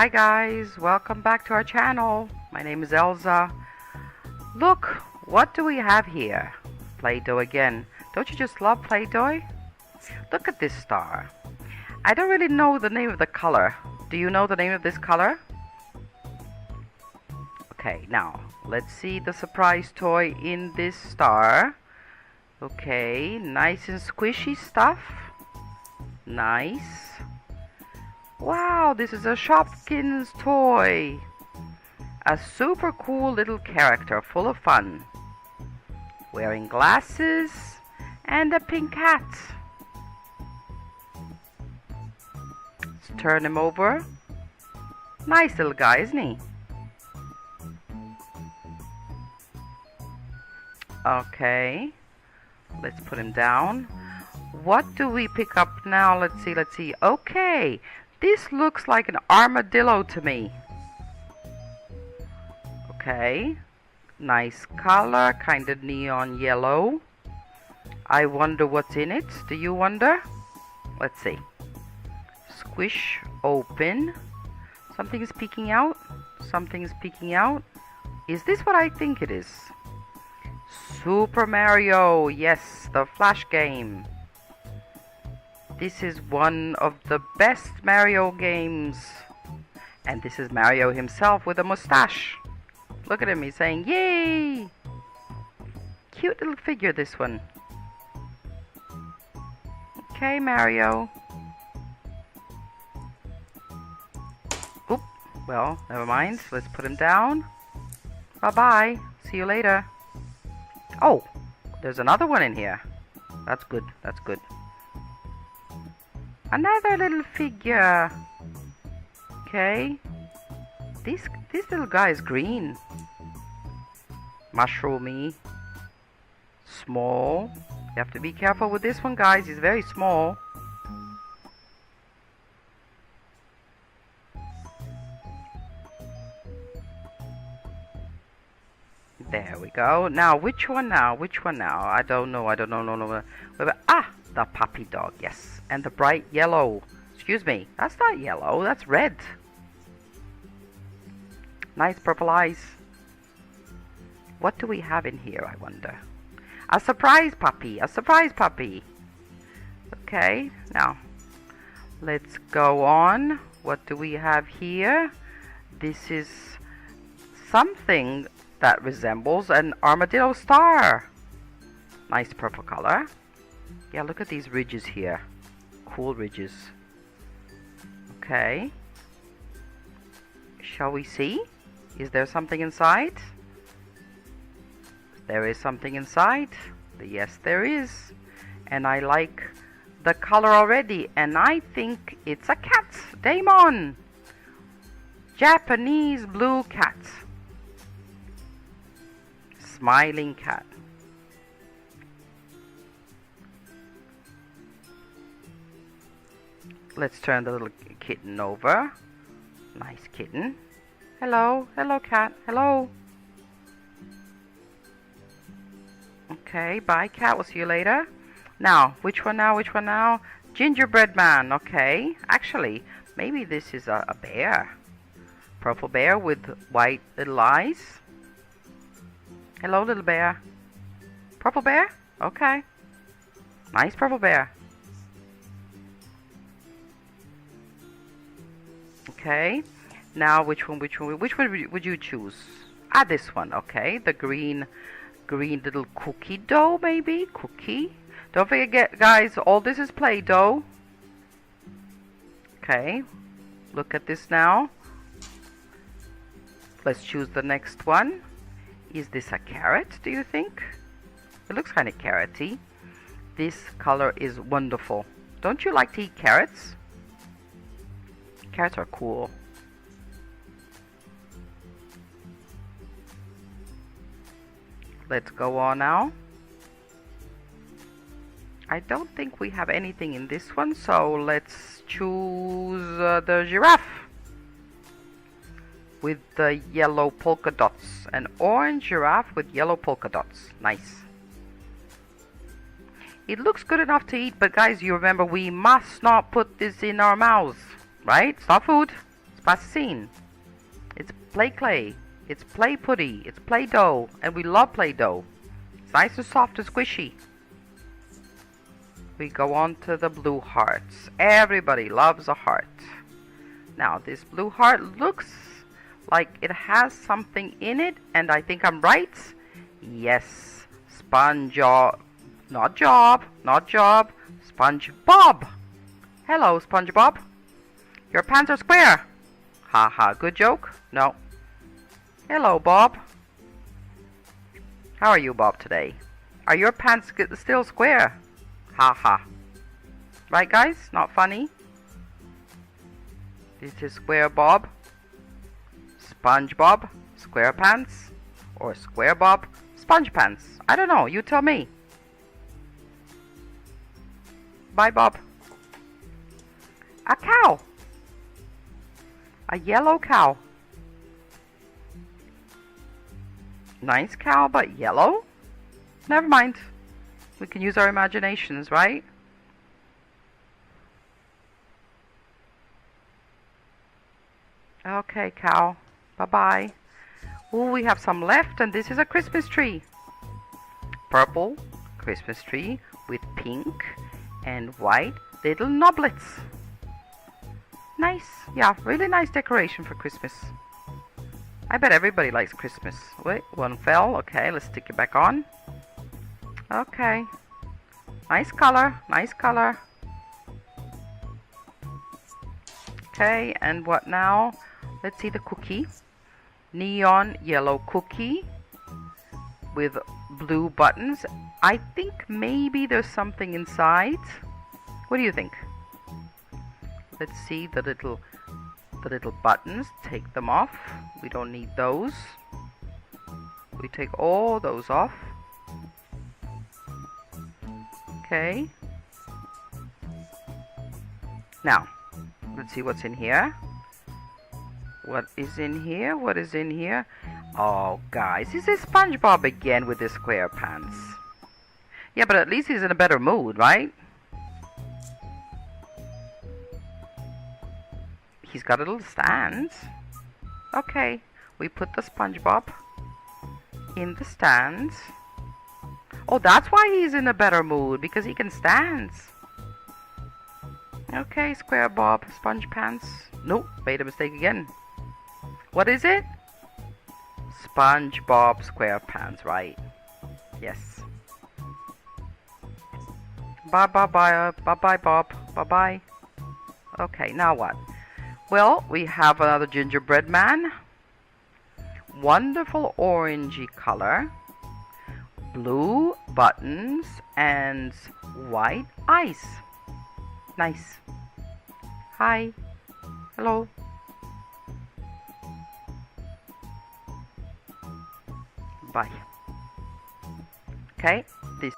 Hi guys, welcome back to our channel. My name is Elsa. Look, what do we have here? Play-Doh again. Don't you just love Play-Doh? Look at this star. I don't really know the name of the color. Do you know the name of this color? Okay, now let's see the surprise toy in this star. Okay, nice and squishy stuff. Nice. Wow, this is a Shopkins toy. A super cool little character full of fun. Wearing glasses and a pink hat. Let's turn him over. Nice little guy, isn't he? Okay, let's put him down. What do we pick up now? Let's see. Okay, this looks like an armadillo to me. Okay, nice color, kind of neon yellow. I wonder what's in it. Do you wonder? Let's see. Squish open. Something is peeking out. Something is peeking out. Is this what I think it is? Super Mario. Yes, the Flash game. This is one of the best Mario games. And this is Mario himself with a mustache. Look at him, he's saying, yay! Cute little figure, this one. Okay, Mario. Oop, well, never mind. Let's put him down. Bye-bye. See you later. Oh, there's another one in here. That's good, that's good. Another little figure. Okay. This little guy is green. Mushroomy. Small. You have to be careful with this one, guys. He's very small. There we go. Now, which one now? Which one now? I don't know. Ah, the puppy dog. Yes. And the bright yellow. Excuse me. That's not yellow. That's red. Nice purple eyes. What do we have in here, I wonder? A surprise puppy. A surprise puppy. Okay. Now, let's go on. What do we have here? This is something that resembles an armadillo star. Nice purple color. Yeah, look at these ridges here. Cool ridges. Okay. Shall we see? Is there something inside? There is something inside. Yes, there is. And I like the color already. And I think it's a cat. Daemon. Japanese blue cat. Smiling cat. Let's turn the little kitten over. Nice kitten. Hello, hello cat, hello. Okay, bye cat, we'll see you later. Now, which one now? Gingerbread man, okay. Actually, maybe this is a bear. Purple bear with white little eyes. Hello, little bear. Purple bear? Okay. Nice purple bear. Okay. Now, which one would you choose? Ah, this one. Okay. The green little cookie dough, maybe? Cookie. Don't forget, guys, all this is Play-Doh. Okay. Look at this now. Let's choose the next one. Is this a carrot, do you think? It looks kind of carroty. This color is wonderful. Don't you like to eat carrots? Carrots are cool. Let's go on now. I don't think we have anything in this one, so let's choose the giraffe. With the yellow polka dots. An orange giraffe with yellow polka dots. Nice. It looks good enough to eat, but guys, you remember we must not put this in our mouths. Right? It's not food. It's plasticine. It's play clay. It's play putty. It's Play-Doh. And we love Play-Doh. It's nice and soft and squishy. We go on to the blue hearts. Everybody loves a heart. Now, this blue heart looks like it has something in it, and I think I'm right. Yes, SpongeBob. Not Job. SpongeBob. Hello, SpongeBob. Your pants are square. Ha ha, good joke? No. Hello, Bob. How are you, Bob, today? Are your pants still square? Ha ha. Right, guys? Not funny? This is Square Bob. SpongeBob, Square Pants. Or Square Bob, Sponge Pants. I don't know, you tell me. Bye, Bob. A cow. A yellow cow. Nice cow, but yellow? Never mind. We can use our imaginations, right? Okay, cow. Bye-bye. Oh, we have some left, and this is a Christmas tree. Purple Christmas tree with pink and white little knoblets. Nice. Yeah, really nice decoration for Christmas. I bet everybody likes Christmas. Wait, one fell. Okay, let's stick it back on. Okay. Nice color. Nice color. Okay, and what now? Let's see the cookie. Neon yellow cookie with blue buttons. I think maybe there's something inside. What do you think? Let's see the little buttons. Take them off. We don't need those. We take all those off. Okay. Now, let's see what's in here. What is in here? What is in here? Oh, guys, this is SpongeBob again with his square pants. Yeah, but at least he's in a better mood, right? He's got a little stand. Okay, we put the SpongeBob in the stand. Oh, that's why he's in a better mood, because he can stand. Okay, Square Bob, Sponge Pants. Nope, made a mistake again. What is it? SpongeBob SquarePants, right? Yes. Bye bye bye bye Bob. Bye bye. Okay, now what? Well, we have another gingerbread man. Wonderful orangey color. Blue buttons and white eyes. Nice. Hi. Hello. Bye. Okay, this